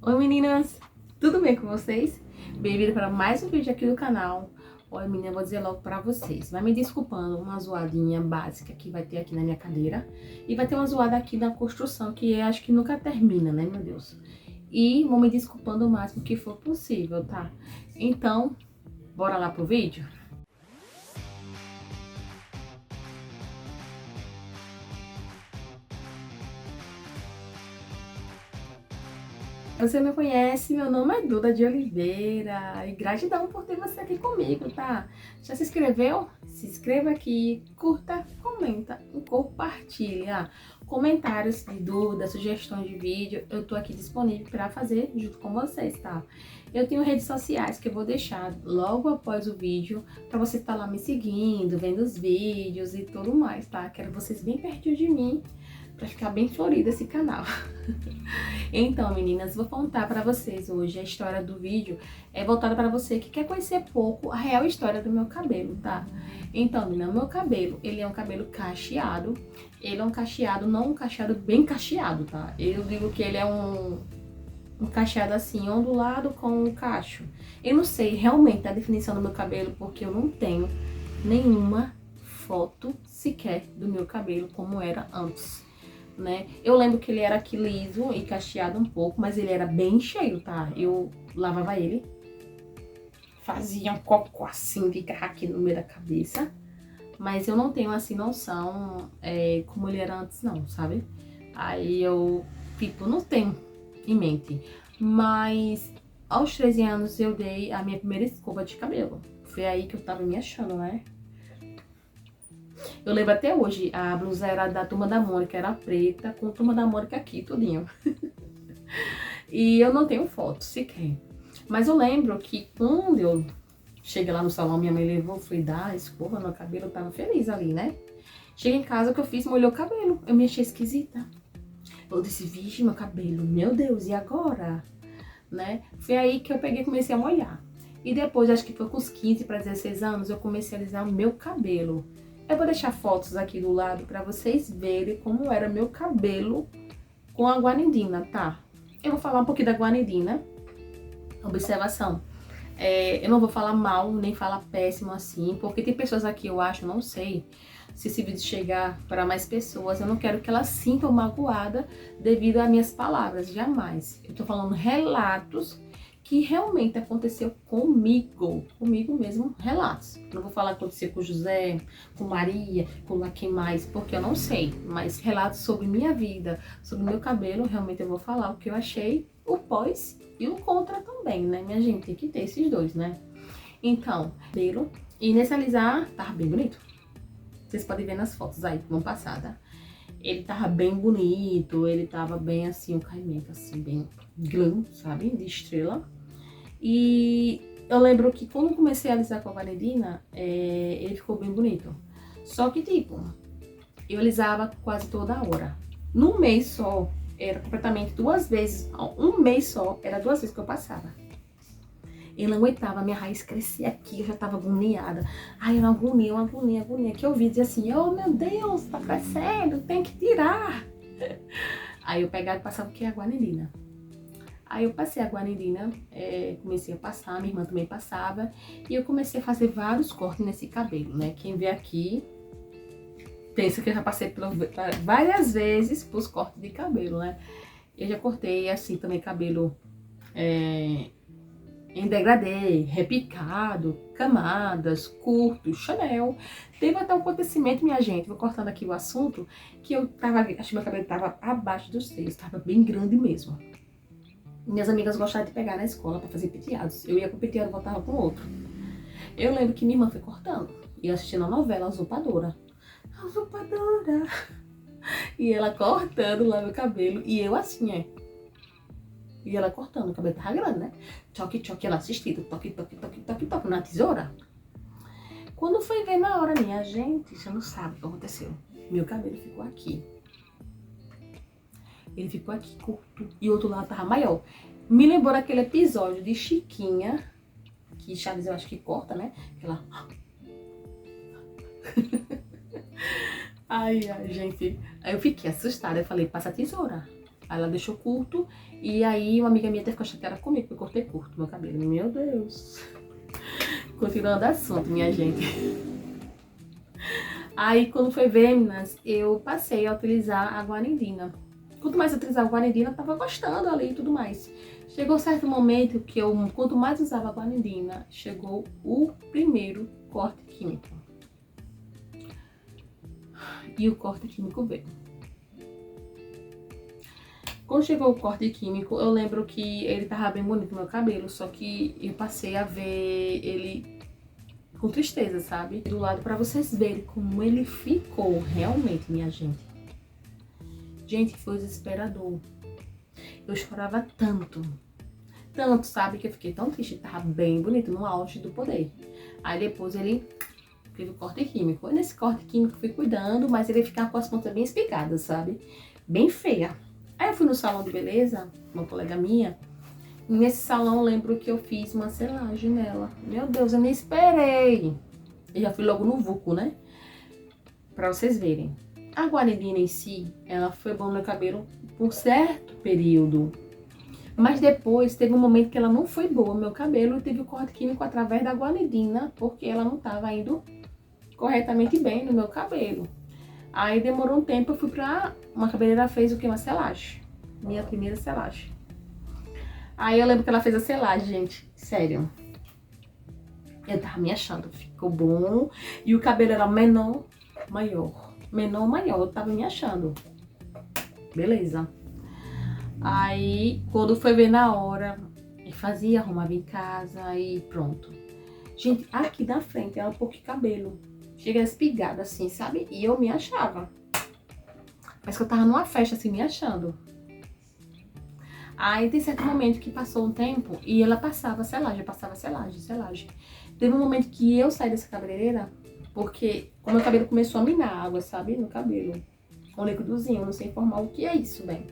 Oi meninas, tudo bem com vocês? Bem-vindo para mais um vídeo aqui do canal. Oi menina, vou dizer logo para vocês, vai me desculpando uma zoadinha básica que vai ter aqui na minha cadeira. E vai ter uma zoada aqui na construção que eu acho que nunca termina, né meu Deus. E vou me desculpando o máximo que for possível, tá? Então, bora lá pro vídeo? Você me conhece, meu nome é Duda de Oliveira e gratidão por ter você aqui comigo, tá? Já se inscreveu? Se inscreva aqui, curta, comenta e compartilha. Comentários de dúvidas, sugestões de vídeo, eu tô aqui disponível para fazer junto com vocês, tá? Eu tenho redes sociais que eu vou deixar logo após o vídeo para você estar lá me seguindo, vendo os vídeos e tudo mais, tá? Quero vocês bem pertinho de mim para ficar bem florido esse canal. Então, meninas, vou contar para vocês hoje a história do vídeo é voltada para você que quer conhecer pouco a real história do meu cabelo, tá? Então, menina, meu cabelo, ele é um cabelo cacheado. Ele é um cacheado, não um cacheado bem cacheado, tá? Eu digo que ele é um cacheado assim, ondulado com um cacho. Eu não sei realmente a definição do meu cabelo porque eu não tenho nenhuma foto sequer do meu cabelo como era antes. Né? Eu lembro que ele era aqui liso e cacheado um pouco, mas ele era bem cheio, tá? Eu lavava ele, fazia um cocô assim, ficava aqui no meio da cabeça, mas eu não tenho assim noção como ele era antes não, sabe? Aí eu, tipo, não tenho em mente, mas aos 13 anos eu dei a minha primeira escova de cabelo. Foi aí que eu tava me achando, né? Eu lembro até hoje, a blusa era da Turma da Mônica, era preta, com Turma da Mônica aqui, tudinho. E eu não tenho foto sequer. Mas eu lembro que quando eu cheguei lá no salão, minha mãe levou, fui dar a escova no cabelo, eu tava feliz ali, né? Cheguei em casa, o que eu fiz? Molhou o cabelo. Eu me achei esquisita. Eu disse, vixe, meu cabelo, meu Deus, e agora? Né? Foi aí que eu peguei e comecei a molhar. E depois, acho que foi com os 15 para 16 anos, eu comecei a alisar o meu cabelo. Eu vou deixar fotos aqui do lado para vocês verem como era meu cabelo com a guanidina, tá? Eu vou falar um pouquinho da guanidina. Observação. Eu não vou falar mal, nem falar péssimo assim, porque tem pessoas aqui, eu acho, não sei, se esse vídeo chegar para mais pessoas, eu não quero que elas sintam magoada devido às minhas palavras, jamais. Eu tô falando relatos que realmente aconteceu comigo mesmo, relatos. Não vou falar que aconteceu com José, com Maria, com quem mais, porque eu não sei, mas relatos sobre minha vida, sobre meu cabelo, realmente eu vou falar o que eu achei, o pós e o contra também, né, minha gente? Tem que ter esses dois, né? Então, cabelo, e nesse alisar, tava bem bonito. Vocês podem ver nas fotos aí, vão passar, tá? Ele tava bem bonito, ele tava bem assim, um caimento assim, bem glam, sabe? De estrela. E eu lembro que quando comecei a alisar com a Valerina, ele ficou bem bonito. Só que, tipo, eu alisava quase toda hora. Num mês só, era completamente 2 vezes. Um mês só, era 2 vezes que eu passava. Eu não aguentava, minha raiz crescia aqui, eu já tava agoniada. Ai, uma agonia, que eu vi dizer assim, oh meu Deus, tá crescendo, tem que tirar. Aí eu pegava e passava o que? A guanidina. Aí eu passei a guanidina, comecei a passar, minha irmã também passava. E eu comecei a fazer vários cortes nesse cabelo, né? Quem vê aqui, pensa que eu já passei várias vezes pros cortes de cabelo, né? Eu já cortei assim também cabelo em degradê, repicado, camadas, curto, Chanel. Teve até um acontecimento, minha gente, vou cortando aqui o assunto, que eu tava, acho que meu cabelo tava abaixo dos seios, tava bem grande mesmo. Minhas amigas gostavam de pegar na escola pra fazer penteados. Eu ia com o penteado e voltava com outro. Eu lembro que minha irmã foi cortando. E eu assistindo a novela, a Usurpadora. A Usurpadora! E ela cortando lá meu cabelo. E eu assim, E ela cortando, o cabelo tava grande, né? Choque, choque, ela assistindo. Toque, toque, toque, toque, toque, na tesoura. Quando foi ver na hora, minha gente, você não sabe o que aconteceu. Meu cabelo ficou aqui. Ele ficou aqui curto e o outro lado tava maior. Me lembrou daquele episódio de Chiquinha, que Chaves eu acho que corta, né? Aquela... Ai, gente. Aí eu fiquei assustada, eu falei, passa a tesoura. Aí ela deixou curto, e aí uma amiga minha até ficou chateada comigo, porque eu cortei curto meu cabelo. Meu Deus. Continuando o assunto, minha gente. Aí, quando foi ver, meninas, eu passei a utilizar a guanidina. Quanto mais eu utilizava a guanidina, eu tava gostando ali e tudo mais. Chegou um certo momento que quanto mais usava a guanidina, chegou o primeiro corte químico. E o corte químico veio. Quando chegou o corte químico, eu lembro que ele tava bem bonito no meu cabelo, só que eu passei a ver ele com tristeza, sabe? Do lado pra vocês verem como ele ficou realmente, minha gente. Gente, foi desesperador. Eu chorava tanto, sabe, que eu fiquei tão triste. Tava bem bonito, no auge do poder. Aí depois ele teve o corte químico. E nesse corte químico eu fui cuidando, mas ele ficava com as pontas bem espigadas, sabe? Bem feia. Aí eu fui no salão de beleza, uma colega minha. E nesse salão eu lembro que eu fiz uma selagem nela. Meu Deus, eu nem esperei. Eu já fui logo no vulco, né? Pra vocês verem. A guanidina em si, ela foi boa no meu cabelo por certo período. Mas depois teve um momento que ela não foi boa no meu cabelo e teve o corte químico através da guanidina, porque ela não estava indo corretamente bem no meu cabelo. Aí demorou um tempo, eu fui pra uma cabeleireira, fez o que? Uma selagem. Minha primeira selagem. Aí eu lembro que ela fez a selagem, gente. Sério. Eu tava me achando, ficou bom. E o cabelo era menor, maior. Menor, maior, eu tava me achando. Beleza. Aí, quando foi ver na hora, eu fazia, arrumava em casa e pronto. Gente, aqui na frente era um pouco de cabelo. Chega espigada assim, sabe? E eu me achava. Parece que eu tava numa festa assim, me achando. Aí tem certo momento que passou um tempo e ela passava selagem. Teve um momento que eu saí dessa cabeleireira, porque o meu cabelo começou a minar água, sabe? No cabelo. Um líquidozinho, não sei informar o que é isso, bem.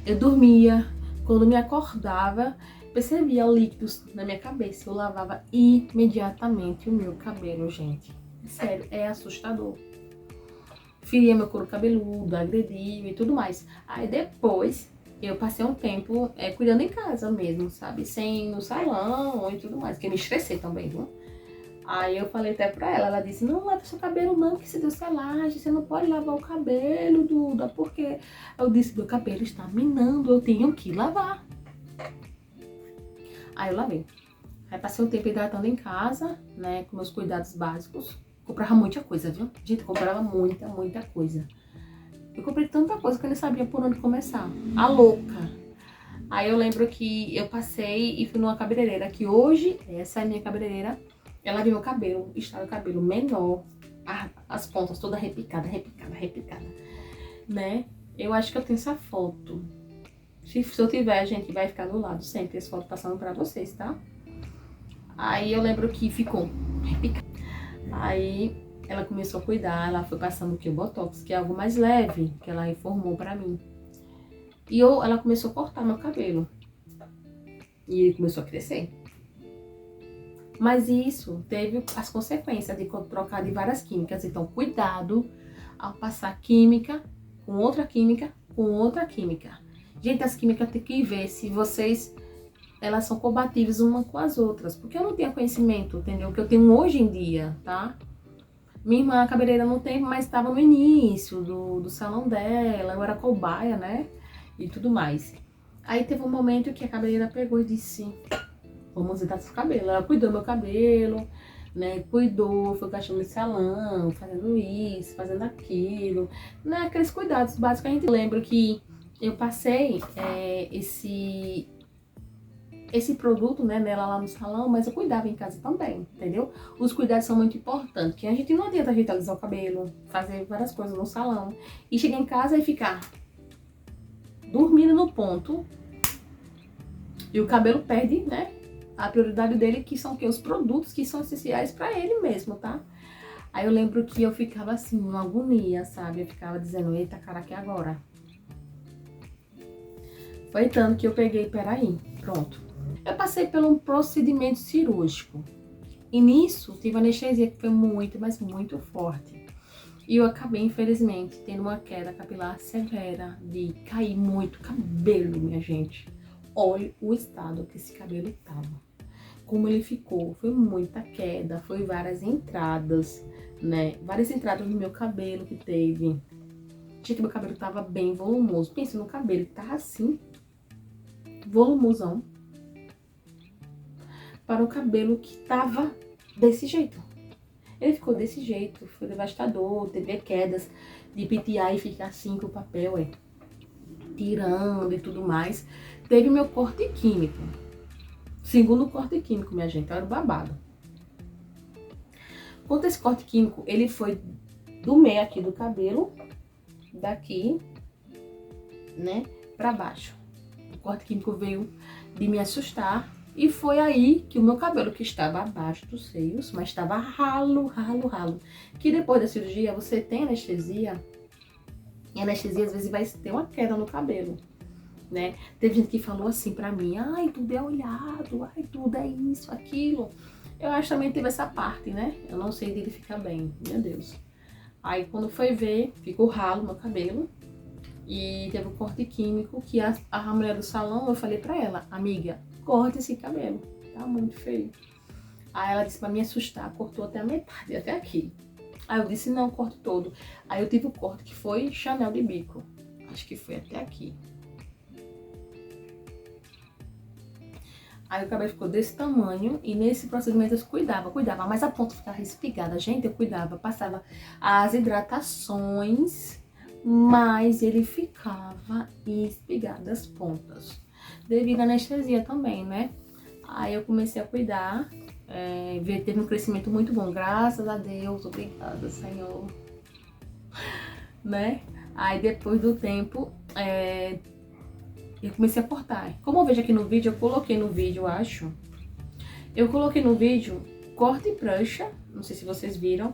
Eu dormia, quando me acordava, percebia líquidos na minha cabeça. Eu lavava imediatamente o meu cabelo, gente. Sério, é assustador. Feria meu couro cabeludo, agredia e tudo mais. Aí depois eu passei um tempo cuidando em casa mesmo, sabe? Sem ir no salão e tudo mais, porque eu me estressei também, viu? Aí eu falei até pra ela, ela disse, não lava seu cabelo não, que se deu selagem, você não pode lavar o cabelo, Duda, porque eu disse, meu cabelo está minando, eu tenho que lavar. Aí eu lavei. Aí passei um tempo hidratando em casa, né, com meus cuidados básicos. Comprava muita coisa, viu? Gente, comprava muita coisa. Eu comprei tanta coisa que eu nem sabia por onde começar. A louca. Aí eu lembro que eu passei e fui numa cabeleireira, que hoje, essa é a minha cabeleireira. Ela viu meu cabelo, estava o cabelo menor, as pontas toda repicada, né? Eu acho que eu tenho essa foto. Se eu tiver, a gente vai ficar do lado sempre, essa foto passando pra vocês, tá? Aí eu lembro que ficou repicada. Aí ela começou a cuidar, ela foi passando o que? O Botox, que é algo mais leve, que ela informou pra mim. E ela começou a cortar meu cabelo. E ele começou a crescer. Mas isso teve as consequências de trocar de várias químicas. Então, cuidado ao passar química com outra química, com outra química. Gente, as químicas tem que ver se elas são compatíveis umas com as outras. Porque eu não tinha conhecimento, entendeu? Que eu tenho hoje em dia, tá? Minha irmã cabeleireira não tem, mas estava no início do salão dela. Eu era cobaia, né? E tudo mais. Aí teve um momento que a cabeleireira pegou e disse... Vamos hidratar seu cabelo. Ela cuidou do meu cabelo, né? Cuidou, foi gastando de salão, fazendo isso, fazendo aquilo, né? Aqueles cuidados básicos que a gente lembra que eu passei esse produto, né, nela lá no salão, mas eu cuidava em casa também, entendeu? Os cuidados são muito importantes, que a gente não adianta a gente alisar o cabelo, fazer várias coisas no salão e chegar em casa e ficar dormindo no ponto e o cabelo perde, né? A prioridade dele, que são o quê? Os produtos que são essenciais pra ele mesmo, tá? Aí eu lembro que eu ficava assim, uma agonia, sabe? Eu ficava dizendo, eita, cara, que agora? Foi tanto que eu peguei, peraí, pronto. Eu passei por um procedimento cirúrgico. E nisso, tive anestesia que foi muito, mas muito forte. E eu acabei, infelizmente, tendo uma queda capilar severa, de cair muito cabelo, minha gente. Olha o estado que esse cabelo tava. Como ele ficou, foi muita queda, foi várias entradas, né? Várias entradas no meu cabelo que teve. Gente, meu cabelo tava bem volumoso. Pensa no cabelo, tava assim, volumosão. Para o cabelo que tava desse jeito. Ele ficou desse jeito, foi devastador, teve quedas de pitear e ficar assim com o papel, tirando e tudo mais. Teve meu corte químico. Segundo corte químico, minha gente, era o babado. Quanto a esse corte químico, ele foi do meio aqui do cabelo, daqui, né, pra baixo. O corte químico veio de me assustar. E foi aí que o meu cabelo, que estava abaixo dos seios, mas estava ralo, ralo, ralo. Que depois da cirurgia, você tem anestesia. E a anestesia, às vezes, vai ter uma queda no cabelo, né? Teve gente que falou assim pra mim, ai, tudo é olhado, ai, tudo é isso, aquilo. Eu acho que também teve essa parte, né? Eu não sei identificar bem, meu Deus. Aí, quando foi ver, ficou ralo no meu cabelo. E teve um corte químico que a mulher do salão, eu falei pra ela, amiga, corta esse cabelo, tá muito feio. Aí ela disse pra me assustar, cortou até a metade, até aqui. Aí eu disse, não, corte todo. Aí eu tive o corte que foi Chanel de bico, acho que foi até aqui. Aí o cabelo ficou desse tamanho e nesse procedimento eu cuidava, mas a ponta ficava respigada. Gente, eu cuidava, passava as hidratações, mas ele ficava espigado as pontas. Devido à anestesia também, né? Aí eu comecei a cuidar, teve um crescimento muito bom, graças a Deus, obrigada, Senhor. Né? Aí depois do tempo, eu comecei a cortar. Como eu vejo aqui no vídeo, eu coloquei no vídeo, eu acho. Eu coloquei no vídeo corte e prancha, não sei se vocês viram,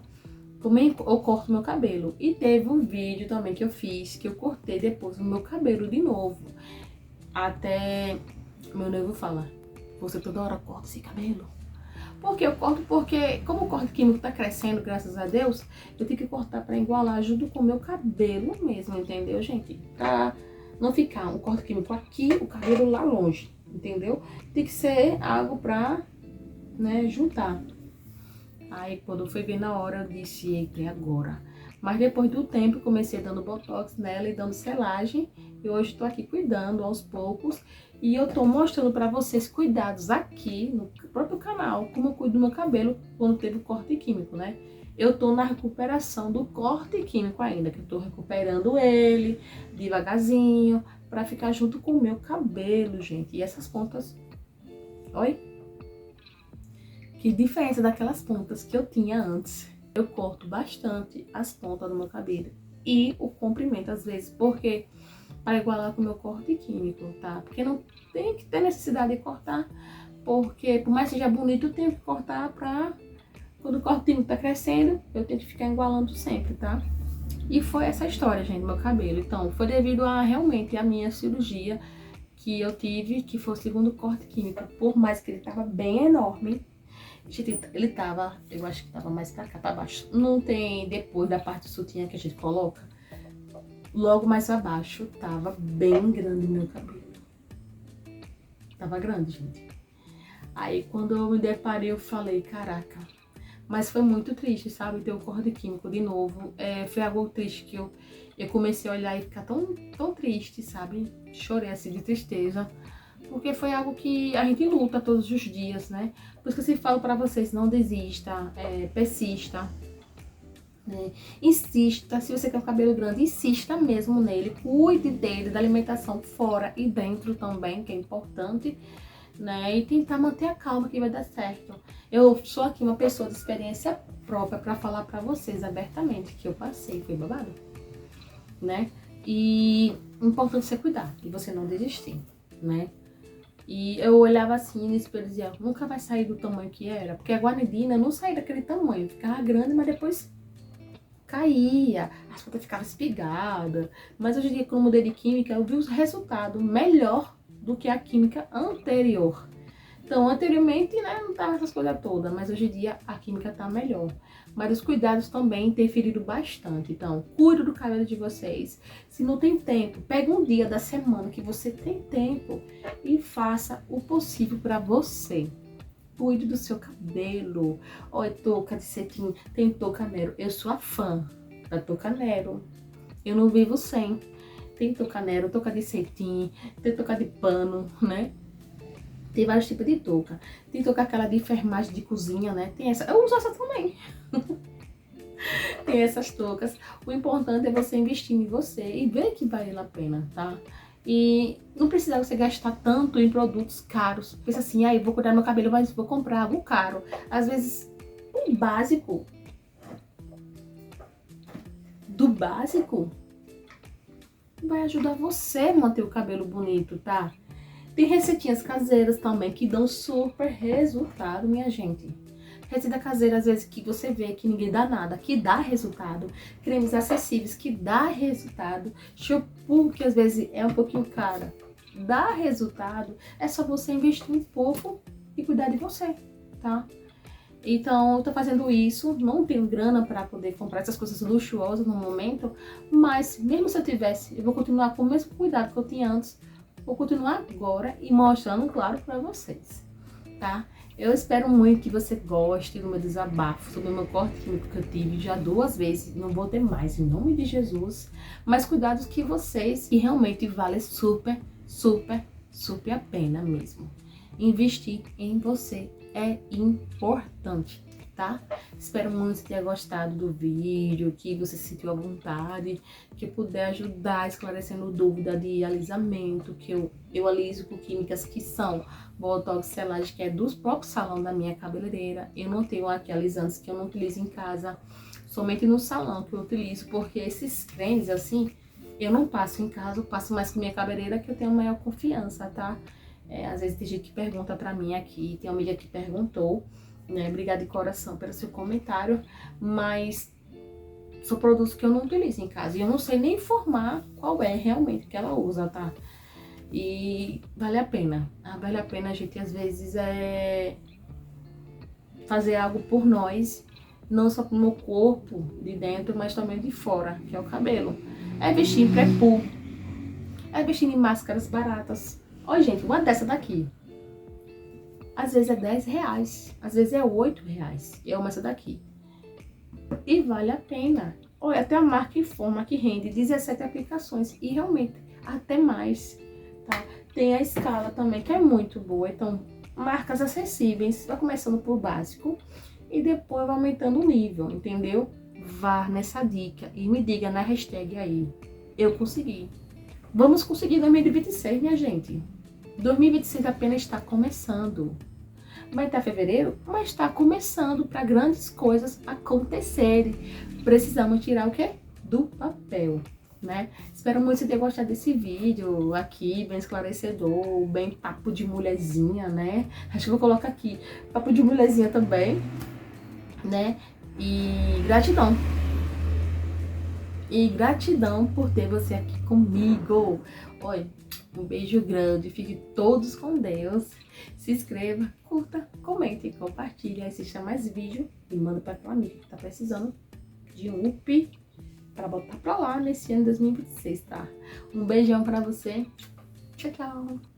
como eu corto meu cabelo. E teve um vídeo também que eu fiz, que eu cortei depois o meu cabelo de novo. Até meu noivo fala, você toda hora corta esse cabelo? Porque eu corto porque, como o corte químico tá crescendo, graças a Deus, eu tenho que cortar pra igualar junto com o meu cabelo mesmo, entendeu, gente? Pra não ficar um corte químico aqui, o cabelo lá longe, entendeu? Tem que ser algo pra, né, juntar. Aí, quando eu fui ver na hora, eu disse, eita, e agora? Mas depois do tempo, comecei dando botox nela e dando selagem. E hoje tô aqui cuidando aos poucos. E eu tô mostrando pra vocês cuidados aqui no próprio canal, como eu cuido do meu cabelo quando teve o corte químico, né? Eu tô na recuperação do corte químico ainda, que eu tô recuperando ele devagarzinho, pra ficar junto com o meu cabelo, gente. E essas pontas, olha, que diferença daquelas pontas que eu tinha antes. Eu corto bastante as pontas do meu cabelo e o comprimento às vezes, porque para igualar com o meu corte químico, tá? Porque não tem que ter necessidade de cortar, porque por mais que seja bonito, eu tenho que cortar pra... Quando o corte químico tá crescendo, eu tenho que ficar igualando sempre, tá? E foi essa história, gente, do meu cabelo. Então, foi devido a realmente a minha cirurgia que eu tive, que foi o segundo corte químico. Por mais que ele tava bem enorme, gente, ele tava, eu acho que tava mais pra cá, pra baixo. Não tem depois da parte do sutiã que a gente coloca. Logo mais abaixo, tava bem grande o meu cabelo. Tava grande, gente. Aí, quando eu me deparei, eu falei, caraca. Mas foi muito triste, sabe? Ter o corte químico de novo. Foi algo triste que eu comecei a olhar e ficar tão triste, sabe? Chorei assim de tristeza. Porque foi algo que a gente luta todos os dias, né? Por isso que eu sempre falo pra vocês, não desista, persista. Insista, se você quer um cabelo grande, insista mesmo nele, cuide dele, da alimentação fora e dentro também, que é importante, né? E tentar manter a calma que vai dar certo. Eu sou aqui uma pessoa de experiência própria para falar para vocês abertamente que eu passei, foi babado, né? E o importante é você cuidar e você não desistir, né? E eu olhava assim no espelho e dizia, nunca vai sair do tamanho que era, porque a guanidina não saía daquele tamanho, ficava grande, mas depois caía, as pontas ficavam espigadas. Mas hoje em dia, quando eu mudei de química, eu vi os resultados melhor do que a química anterior. Então, anteriormente, né, não tava essas coisas todas, mas hoje em dia a química tá melhor. Mas os cuidados também interferiram bastante. Então, cuide do cabelo de vocês. Se não tem tempo, pega um dia da semana que você tem tempo e faça o possível para você. Cuide do seu cabelo. Olha, touca de cetim, tem touca Nero. Eu sou a fã da touca Nero. Eu não vivo sem. Tem touca Nero, touca de cetim, tem touca de pano, né? Tem vários tipos de touca. Tem touca aquela de enfermagem de cozinha, né? Tem essa. Eu uso essa também. Tem essas toucas. O importante é você investir em você e ver que vale a pena, tá? E não precisa você gastar tanto em produtos caros. Pensa assim, ah, eu vou cuidar do meu cabelo, mas vou comprar algo caro. Às vezes, o básico do básico vai ajudar você a manter o cabelo bonito, tá? Tem receitinhas caseiras também que dão super resultado, minha gente. Receita caseira, às vezes, que você vê que ninguém dá nada, que dá resultado. Cremes acessíveis, que dá resultado. Shampoo, que às vezes é um pouquinho caro, dá resultado. É só você investir um pouco e cuidar de você, tá? Então, eu tô fazendo isso, não tenho grana para poder comprar essas coisas luxuosas no momento, mas mesmo se eu tivesse, eu vou continuar com o mesmo cuidado que eu tinha antes. Vou continuar agora e mostrando, claro, para vocês, tá? Eu espero muito que você goste do meu desabafo sobre o meu corte químico que eu tive já 2 vezes. Não vou ter mais, em nome de Jesus. Mas cuidados que vocês, que realmente vale super, super, super a pena mesmo. Investir em você é importante, tá? Espero muito que tenha gostado do vídeo, que você se sentiu à vontade, que eu puder ajudar esclarecendo dúvida de alisamento, que eu aliso com químicas que são Botox, selagem, que é dos próprios salão da minha cabeleireira. Eu não tenho aqui alisantes que eu não utilizo em casa, somente no salão que eu utilizo, porque esses cremes assim, eu não passo em casa, eu passo mais com minha cabeleireira, que eu tenho maior confiança, tá? Às vezes tem gente que pergunta pra mim aqui, tem uma amiga que perguntou, né? Obrigada de coração pelo seu comentário, mas são produtos que eu não utilizo em casa e eu não sei nem informar qual é realmente que ela usa, tá? E vale a pena, vale a pena a gente às vezes fazer algo por nós, não só pro meu corpo de dentro, mas também de fora, que é o cabelo. É vestir em pré-poo, é vestir em máscaras baratas. Olha, gente, uma dessa daqui, às vezes é R$10, às vezes é R$8. E é uma essa daqui. E vale a pena. Olha, até a marca Informa que rende 17 aplicações. E realmente, até mais, tá? Tem a escala também, que é muito boa. Então, marcas acessíveis. Vai começando por básico e depois vai aumentando o nível, entendeu? Vá nessa dica e me diga na hashtag aí. Eu consegui. Vamos conseguir 2026, minha gente. 2026 apenas está começando. Vai estar fevereiro, mas está começando para grandes coisas acontecerem. Precisamos tirar o quê? Do papel, né? Espero muito que você tenha gostado desse vídeo aqui, bem esclarecedor, bem papo de mulherzinha, né? Acho que eu vou colocar aqui papo de mulherzinha também, né? E gratidão. E gratidão por ter você aqui comigo. Olha, um beijo grande, fiquem todos com Deus. Se inscreva, curta, comente, compartilhe, assista mais vídeo e manda para aquela amiga que tá precisando de um up para botar pra lá nesse ano 2026, tá? Um beijão para você. Tchau, tchau.